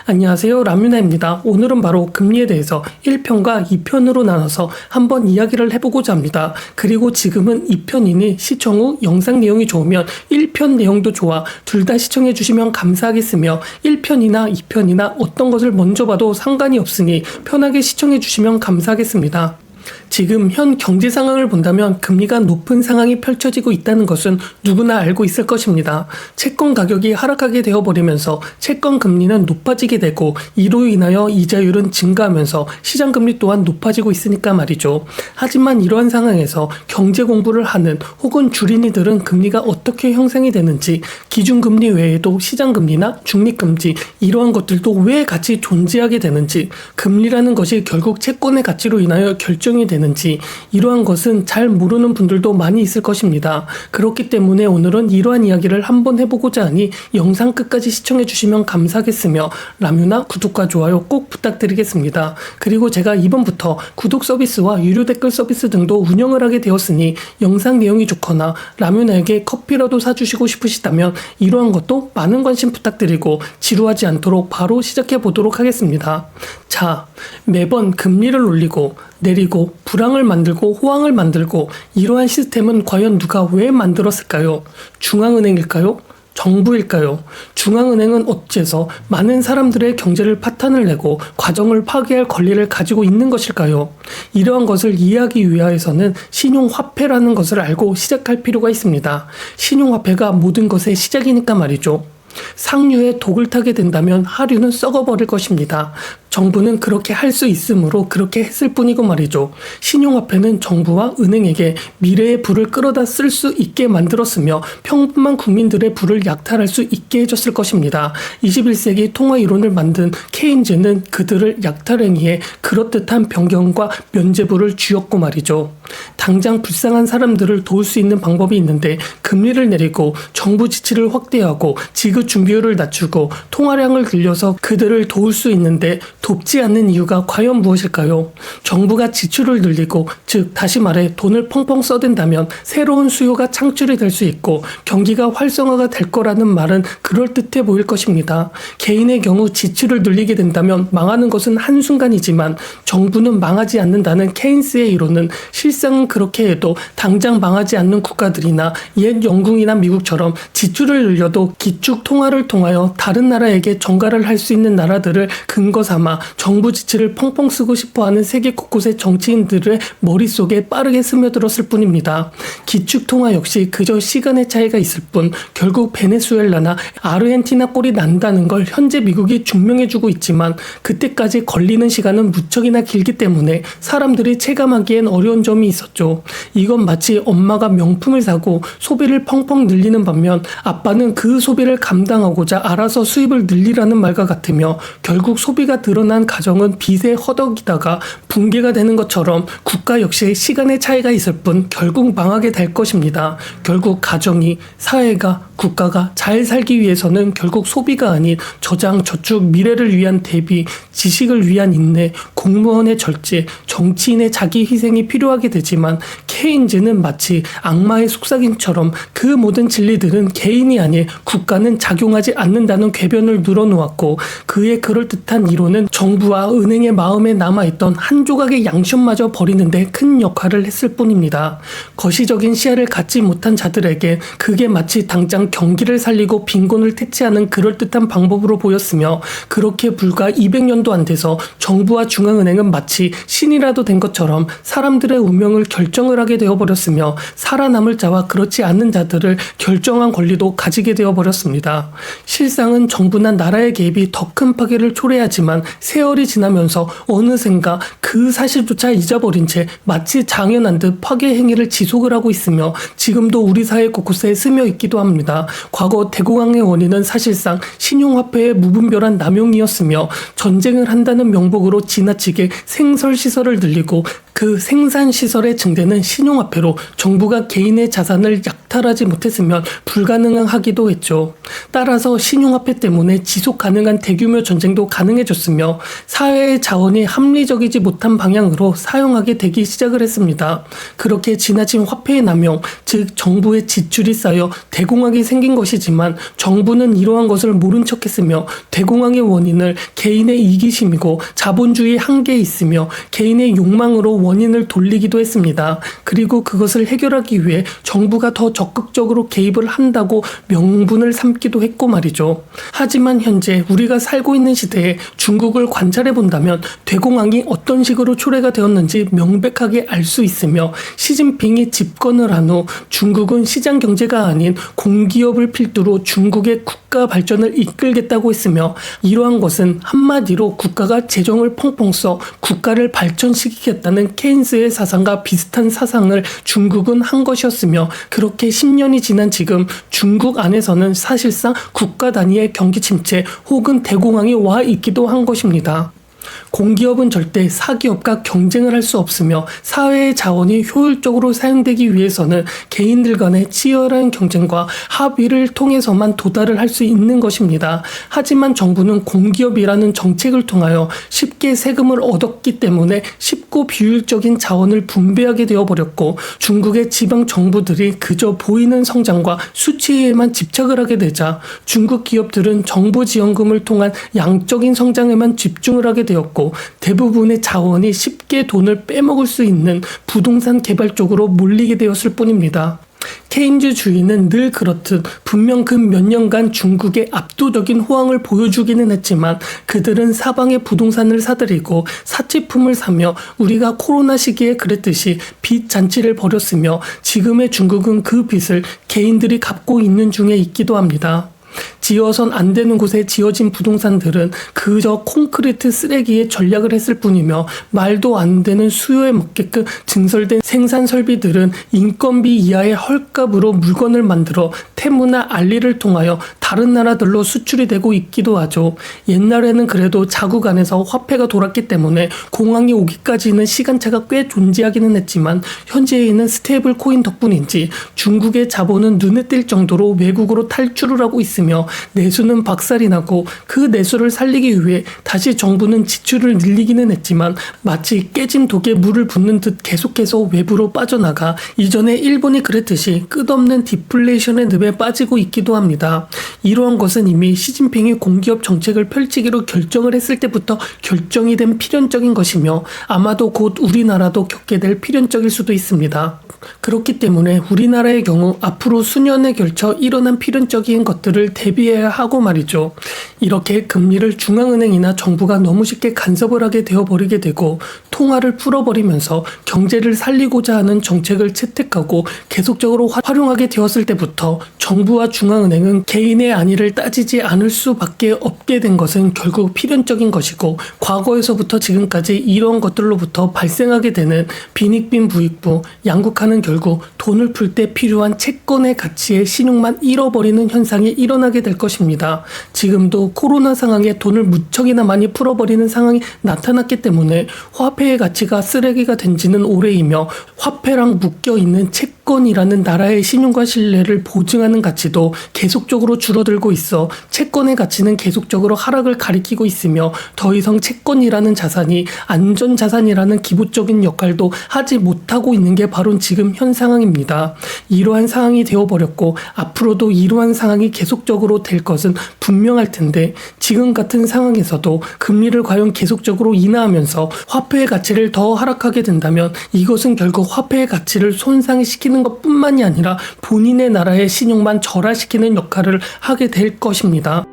안녕하세요, 라뮤나입니다. 오늘은 바로 금리에 대해서 1편과 2편으로 나눠서 한번 이야기를 해보고자 합니다. 그리고 지금은 2편이니 시청 후 영상 내용이 좋으면 1편 내용도 좋아 둘 다 시청해주시면 감사하겠으며 1편이나 2편이나 어떤 것을 먼저 봐도 상관이 없으니 편하게 시청해주시면 감사하겠습니다. 지금 현 경제 상황을 본다면 금리가 높은 상황이 펼쳐지고 있다는 것은 누구나 알고 있을 것입니다. 채권 가격이 하락하게 되어버리면서 채권 금리는 높아지게 되고 이로 인하여 이자율은 증가하면서 시장 금리 또한 높아지고 있으니까 말이죠. 하지만 이러한 상황에서 경제 공부를 하는 혹은 주린이들은 금리가 어떻게 형성이 되는지, 기준금리 외에도 시장금리나 중립금리 이러한 것들도 왜 같이 존재하게 되는지, 금리라는 것이 결국 채권의 가치로 인하여 결정이 되는지 이러한 것은 잘 모르는 분들도 많이 있을 것입니다. 그렇기 때문에 오늘은 이러한 이야기를 한번 해보고자 하니 영상 끝까지 시청해 주시면 감사하겠으며 라뮤나 구독과 좋아요 꼭 부탁드리겠습니다. 그리고 제가 이번부터 구독 서비스와 유료 댓글 서비스 등도 운영을 하게 되었으니 영상 내용이 좋거나 라뮤나에게 커피라도 사주시고 싶으시다면 이러한 것도 많은 관심 부탁드리고 지루하지 않도록 바로 시작해 보도록 하겠습니다. 자, 매번 금리를 올리고 내리고 불황을 만들고 호황을 만들고 이러한 시스템은 과연 누가 왜 만들었을까요? 중앙은행일까요? 정부일까요? 중앙은행은 어째서 많은 사람들의 경제를 파탄을 내고 과정을 파괴할 권리를 가지고 있는 것일까요? 이러한 것을 이해하기 위하여서는 신용화폐라는 것을 알고 시작할 필요가 있습니다. 신용화폐가 모든 것의 시작이니까 말이죠. 상류에 독을 타게 된다면 하류는 썩어버릴 것입니다. 정부는 그렇게 할 수 있으므로 그렇게 했을 뿐이고 말이죠. 신용화폐는 정부와 은행에게 미래의 부를 끌어다 쓸 수 있게 만들었으며 평범한 국민들의 부를 약탈할 수 있게 해줬을 것입니다. 21세기 통화이론을 만든 케인즈는 그들을 약탈행위에 그럴듯한 변경과 면죄부를 주었고 말이죠. 당장 불쌍한 사람들을 도울 수 있는 방법이 있는데 금리를 내리고 정부 지출을 확대하고 지급 준비율을 낮추고 통화량을 늘려서 그들을 도울 수 있는데 돕지 않는 이유가 과연 무엇일까요? 정부가 지출을 늘리고, 즉 다시 말해 돈을 펑펑 써댄다면 새로운 수요가 창출이 될 수 있고 경기가 활성화가 될 거라는 말은 그럴듯해 보일 것입니다. 개인의 경우 지출을 늘리게 된다면 망하는 것은 한순간이지만 정부는 망하지 않는다는 케인스의 이론은 실상은 그렇게 해도 당장 망하지 않는 국가들이나 옛 영국이나 미국처럼 지출을 늘려도 기축 통화를 통하여 다른 나라에게 전가를 할 수 있는 나라들을 근거 삼아 정부 지출을 펑펑 쓰고 싶어하는 세계 곳곳의 정치인들의 머릿속에 빠르게 스며들었을 뿐입니다. 기축통화 역시 그저 시간의 차이가 있을 뿐 결국 베네수엘라나 아르헨티나 꼴이 난다는 걸 현재 미국이 증명해주고 있지만 그때까지 걸리는 시간은 무척이나 길기 때문에 사람들이 체감하기엔 어려운 점이 있었죠. 이건 마치 엄마가 명품을 사고 소비를 펑펑 늘리는 반면 아빠는 그 소비를 감당하고자 알아서 수입을 늘리라는 말과 같으며 결국 소비가 드러난 가정은 빚에 허덕이다가 붕괴가 되는 것처럼 국가 역시 시간의 차이가 있을 뿐 결국 망하게 될 것입니다. 결국 가정이, 사회가, 국가가 잘 살기 위해서는 결국 소비가 아닌 저장, 저축, 미래를 위한 대비, 지식을 위한 인내, 공무원의 절제, 정치인의 자기 희생이 필요하게 되지만 케인즈는 마치 악마의 속삭임처럼 그 모든 진리들은 개인이 아닌 국가는 작용하지 않는다는 궤변을 늘어놓았고 그의 그럴듯한 이론은 정부와 은행의 마음에 남아있던 한 조각의 양심마저 버리는데 큰 역할을 했을 뿐입니다. 거시적인 시야를 갖지 못한 자들에게 그게 마치 당장 경기를 살리고 빈곤을 퇴치하는 그럴듯한 방법으로 보였으며 그렇게 불과 200년도 안 돼서 정부와 중앙은행은 마치 신이라도 된 것처럼 사람들의 운명을 결정을 하게 되어버렸으며 살아남을 자와 그렇지 않는 자들을 결정한 권리도 가지게 되어버렸습니다. 실상은 정부나 나라의 개입이 더 큰 파괴를 초래하지만 세월이 지나면서 어느샌가 그 사실조차 잊어버린 채 마치 당연한 듯 파괴 행위를 지속을 하고 있으며 지금도 우리 사회 곳곳에 스며 있기도 합니다. 과거 대공황의 원인은 사실상 신용화폐의 무분별한 남용이었으며 전쟁을 한다는 명목으로 지나치게 생설시설을 늘리고 그 생산시설의 증대는 신용화폐로 정부가 개인의 자산을 약탈하지 못했으면 불가능하기도 했죠. 따라서 신용화폐 때문에 지속 가능한 대규모 전쟁도 가능해졌으며 있으며 사회의 자원이 합리적이지 못한 방향으로 사용하게 되기 시작을 했습니다. 그렇게 지나친 화폐의 남용, 즉 정부의 지출이 쌓여 대공황이 생긴 것이지만 정부는 이러한 것을 모른 척했으며 대공황의 원인을 개인의 이기심이고 자본주의의 한계에 있으며 개인의 욕망으로 원인을 돌리기도 했습니다. 그리고 그것을 해결하기 위해 정부가 더 적극적으로 개입을 한다고 명분을 삼기도 했고 말이죠. 하지만 현재 우리가 살고 있는 시대에 중국을 관찰해 본다면 대공황이 어떤 식으로 초래가 되었는지 명백하게 알 수 있으며 시진핑이 집권을 한 후 중국은 시장 경제가 아닌 공기업을 필두로 중국의 국가 발전을 이끌겠다고 했으며 이러한 것은 한마디로 국가가 재정을 펑펑 써 국가를 발전시키겠다는 케인스의 사상과 비슷한 사상을 중국은 한 것이었으며 그렇게 10년이 지난 지금 중국 안에서는 사실상 국가 단위의 경기 침체 혹은 대공황이 와 있기도 한 것입니다. 공기업은 절대 사기업과 경쟁을 할 수 없으며 사회의 자원이 효율적으로 사용되기 위해서는 개인들 간의 치열한 경쟁과 합의를 통해서만 도달을 할 수 있는 것입니다. 하지만 정부는 공기업이라는 정책을 통하여 쉽게 세금을 얻었기 때문에 쉽고 비효율적인 자원을 분배하게 되어버렸고 중국의 지방 정부들이 그저 보이는 성장과 수치에만 집착을 하게 되자 중국 기업들은 정부 지원금을 통한 양적인 성장에만 집중을 하게 되었고 대부분의 자원이 쉽게 돈을 빼먹을 수 있는 부동산 개발 쪽으로 몰리게 되었을 뿐입니다. 케인즈주의는 늘 그렇듯 분명 그 몇 년간 중국의 압도적인 호황을 보여주기는 했지만 그들은 사방의 부동산을 사들이고 사치품을 사며 우리가 코로나 시기에 그랬듯이 빚 잔치를 벌였으며 지금의 중국은 그 빚을 개인들이 갚고 있는 중에 있기도 합니다. 지어선 안 되는 곳에 지어진 부동산들은 그저 콘크리트 쓰레기에 전략을 했을 뿐이며 말도 안 되는 수요에 맞게끔 증설된 생산 설비들은 인건비 이하의 헐값으로 물건을 만들어 테무나 알리를 통하여 다른 나라들로 수출이 되고 있기도 하죠. 옛날에는 그래도 자국 안에서 화폐가 돌았기 때문에 공황이 오기까지는 시간차가 꽤 존재하기는 했지만 현재에는 스테이블 코인 덕분인지 중국의 자본은 눈에 띌 정도로 외국으로 탈출을 하고 있으며 내수는 박살이 나고 그 내수를 살리기 위해 다시 정부는 지출을 늘리기는 했지만 마치 깨진 독에 물을 붓는 듯 계속해서 외부로 빠져나가 이전에 일본이 그랬듯이 끝없는 디플레이션의 늪에 빠지고 있기도 합니다. 이러한 것은 이미 시진핑이 공기업 정책을 펼치기로 결정을 했을 때부터 결정이 된 필연적인 것이며 아마도 곧 우리나라도 겪게 될 필연적일 수도 있습니다. 그렇기 때문에 우리나라의 경우 앞으로 수년에 걸쳐 일어난 필연적인 것들을 대비해야 하고 말이죠. 이렇게 금리를 중앙은행이나 정부가 너무 쉽게 간섭을 하게 되어버리게 되고 통화를 풀어버리면서 경제를 살리고자 하는 정책을 채택하고 계속적으로 활용하게 되었을 때부터 정부와 중앙은행은 개인의 안위를 따지지 않을 수밖에 없게 된 것은 결국 필연적인 것이고 과거에서부터 지금까지 이러한 것들로부터 발생하게 되는 빈익빈 부익부, 양극화는 결국 돈을 풀 때 필요한 채권의 가치의 신용만 잃어버리는 현상이 일어나게 될 것입니다. 지금도 코로나 상황에 돈을 무척이나 많이 풀어버리는 상황이 나타났기 때문에 화폐의 가치가 쓰레기가 된 지는 오래이며 화폐랑 묶여있는 채권이라는 나라의 신용과 신뢰를 보증하는 가치도 계속적으로 줄어들고 있어 채권의 가치는 계속적으로 하락을 가리키고 있으며 더 이상 채권이라는 자산이 안전자산이라는 기본적인 역할도 하지 못하고 있는 게 바로 지금 현 상황입니다. 이러한 상황이 되어버렸고 앞으로도 이러한 상황이 계속적으로 될 것은 분명할 텐데 지금 같은 상황에서도 금리를 과연 계속적으로 인하하면서 화폐의 가치를 더 하락하게 된다면 이것은 결국 화폐의 가치를 손상시키는 것뿐만이 아니라 본인의 나라의 신용만 절하시키는 역할을 하게 될 것입니다.